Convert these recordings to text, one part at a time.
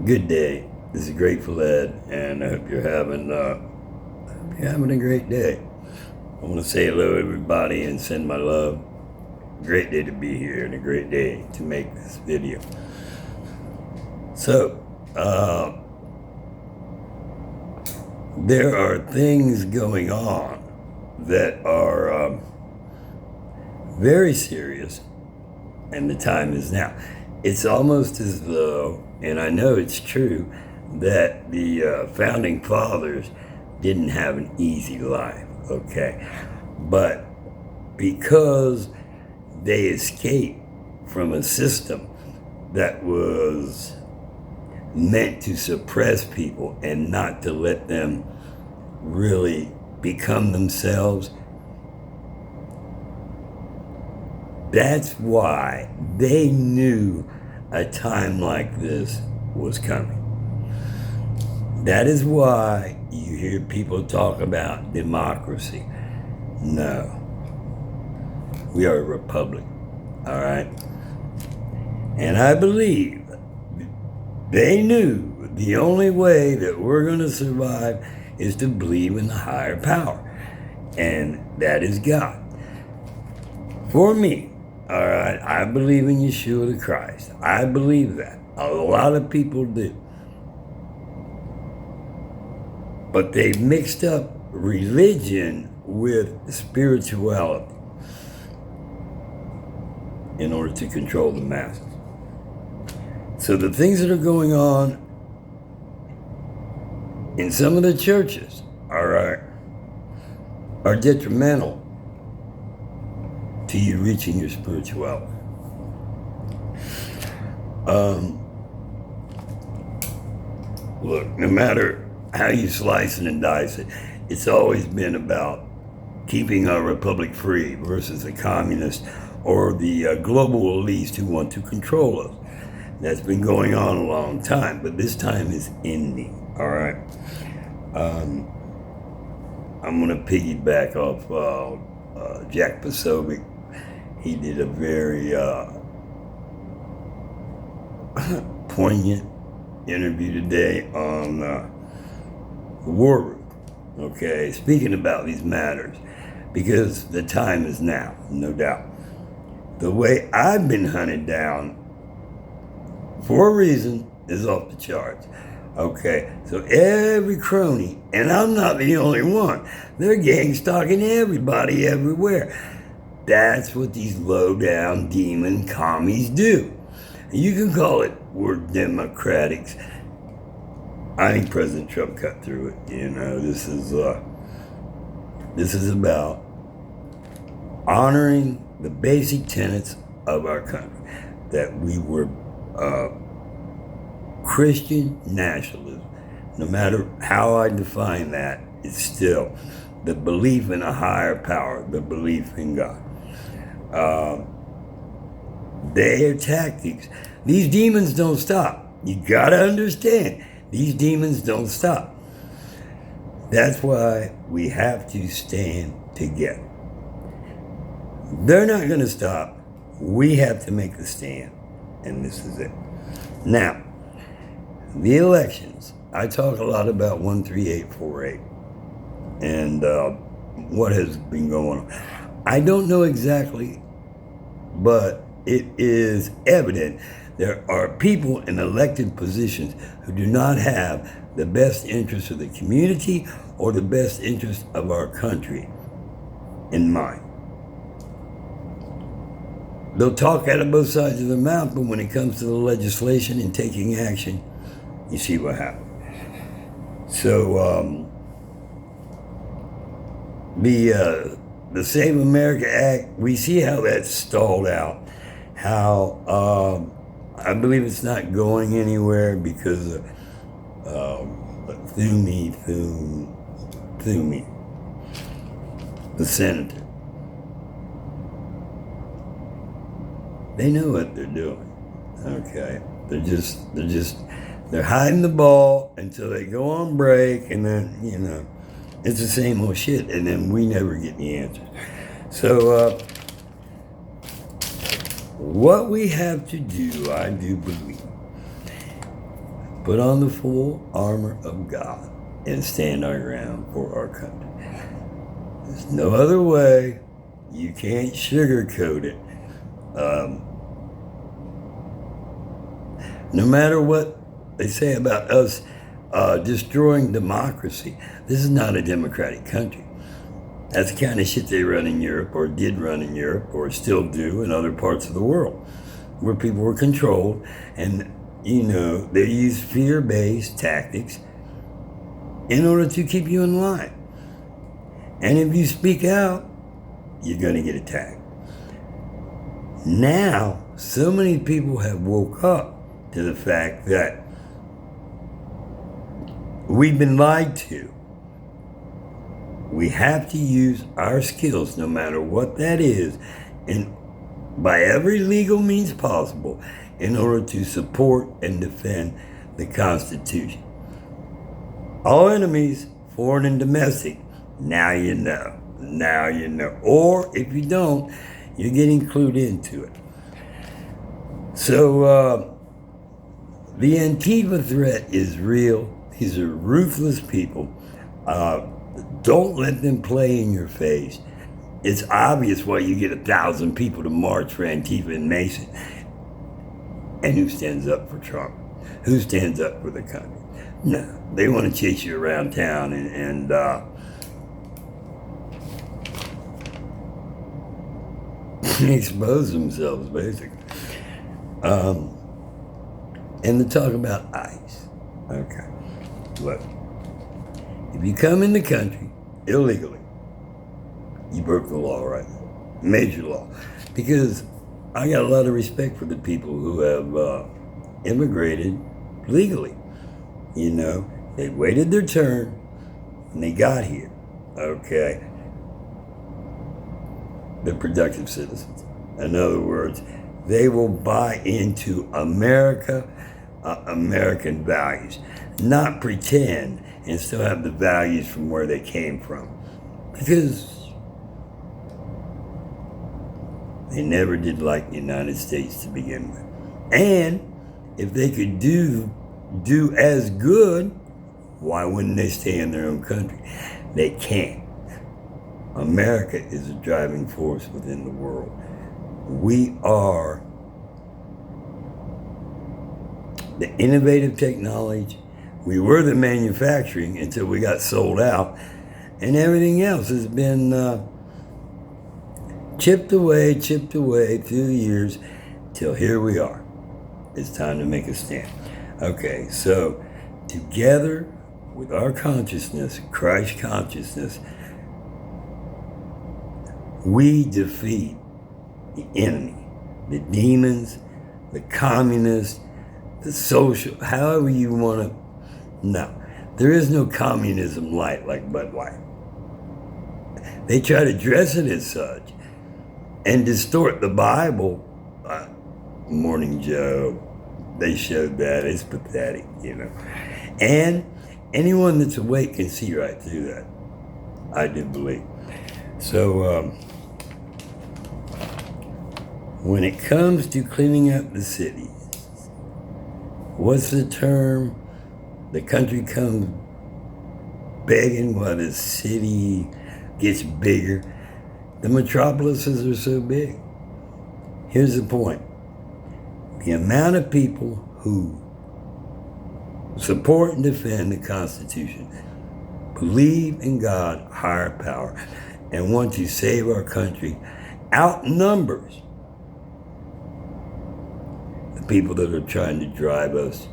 Good day. This is Grateful Ed, and I hope you're having a great day. I want to say hello, everybody, and send my love. Great day to be here, and a great day to make this video. So, there are things going on that are very serious, and the time is now. It's almost as though, and I know it's true, that the founding fathers didn't have an easy life, okay? But because they escaped from a system that was meant to suppress people and not to let them really become themselves, that's why they knew a time like this was coming. That is why you hear people talk about democracy. No. We are a republic, all right? And I believe they knew the only way that we're going to survive is to believe in the higher power, and that is God. For me, all right, I believe in Yeshua the Christ. I believe that. A lot of people do. But they've mixed up religion with spirituality in order to control the masses. So the things that are going on in some of the churches, all right, are detrimental to you reaching your spirituality. Look, no matter how you slice it and dice it, it's always been about keeping our republic free versus the communists or the global elites who want to control us. That's been going on a long time, but this time is ending, all right? I'm going to piggyback off Jack Posobiec. He did a very poignant interview today on the War Room, okay, speaking about these matters, because the time is now, no doubt. The way I've been hunted down for a reason is off the charts. Okay, so every crony, and I'm not the only one, they're gang stalking everybody everywhere. That's what these low-down demon commies do. You can call it we're democrats. I think President Trump cut through it. You know, this is about honoring the basic tenets of our country, that we were Christian nationalism. No matter how I define that, it's still the belief in a higher power, the belief in God. Their tactics, these demons don't stop. You gotta understand, these demons don't stop. That's why we have to stand together. They're not gonna stop. We have to make the stand, and this is it. Now, the elections. I talk a lot about 13848 and what has been going on. I don't know exactly, but it is evident there are people in elected positions who do not have the best interest of the community or the best interest of our country in mind. They'll talk out of both sides of their mouth, but when it comes to the legislation and taking action, you see what happens. So the Save America Act, we see how that's stalled out. How I believe it's not going anywhere because Thune, the senator, they know what they're doing. Okay, they're hiding the ball until they go on break, and then it's the same old shit, and then we never get the answers. So what we have to do, I do believe, put on the full armor of God and stand our ground for our country. There's no other way. You can't sugarcoat it. No matter what they say about us destroying democracy, this is not a democratic country. That's the kind of shit they run in Europe, or did run in Europe, or still do in other parts of the world, where people were controlled, and they use fear-based tactics in order to keep you in line. And if you speak out, you're going to get attacked. Now, so many people have woke up to the fact that we've been lied to. We have to use our skills, no matter what that is, and by every legal means possible, in order to support and defend the Constitution. All enemies, foreign and domestic, now you know. Now you know. Or if you don't, you're getting clued into it. So, the Antifa threat is real. These are ruthless people. Don't let them play in your face. It's obvious why you get 1,000 people to march for Antifa and Mason. And who stands up for Trump? Who stands up for the country? No, they want to chase you around town and expose themselves, basically. And to talk about ICE. Okay. Look, if you come in the country illegally, you broke the law, right? Major law. Because I got a lot of respect for the people who have immigrated legally. They waited their turn and they got here. Okay. They're productive citizens. In other words, they will buy into America, American values, not pretend and still have the values from where they came from. Because they never did like the United States to begin with. And if they could do as good, why wouldn't they stay in their own country? They can't. America is a driving force within the world. We are the innovative technology. We were the manufacturing until we got sold out. And everything else has been chipped away through the years till here we are. It's time to make a stand. Okay, so together with our consciousness, Christ consciousness, we defeat the enemy, the demons, the communists, the social, however you want to. No, there is no communism light like Bud Light. They try to dress it as such and distort the Bible. Morning Joe, they showed that. It's pathetic, And anyone that's awake can see right through that. I do believe. So, when it comes to cleaning up the cities, what's the term? The country comes begging while the city gets bigger. The metropolises are so big. Here's the point. The amount of people who support and defend the Constitution, believe in God, higher power, and want to save our country outnumbers the people that are trying to drive us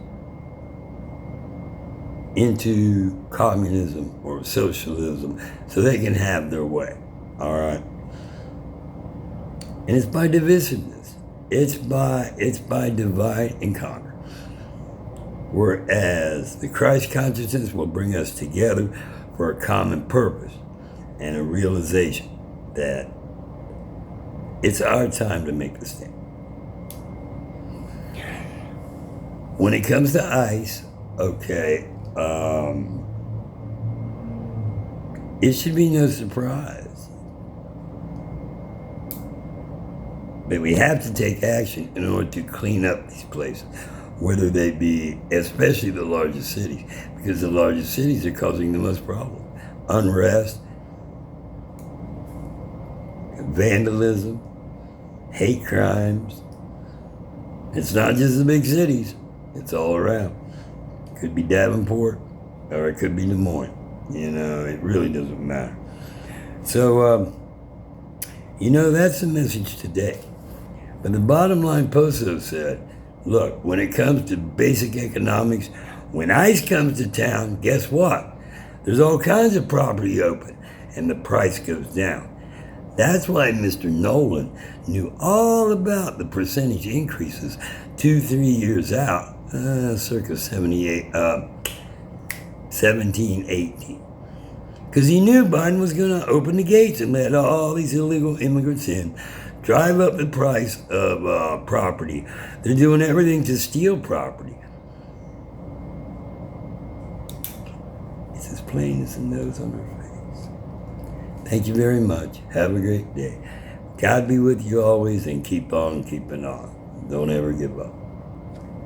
into communism or socialism so they can have their way. All right? And it's by divisiveness. It's by divide and conquer. Whereas the Christ consciousness will bring us together for a common purpose and a realization that it's our time to make the stand. When it comes to ICE, okay, it should be no surprise that we have to take action in order to clean up these places. whether they be, especially the largest cities, because the largest cities are causing the most problems. Unrest, vandalism, hate crimes. It's not just the big cities, it's all around. It could be Davenport or it could be Des Moines. You know, it really doesn't matter. So, that's the message today. But the bottom line Poso said, look, when it comes to basic economics, when ICE comes to town, guess what? There's all kinds of property open, and the price goes down. That's why Mr. Nolan knew all about the percentage increases 2-3 years out, circa 17, 18. Because he knew Biden was going to open the gates and let all these illegal immigrants in, drive up the price of property. They're doing everything to steal property. It's as plain as the nose on her face. Thank you very much. Have a great day. God be with you always, and keep on keeping on. Don't ever give up.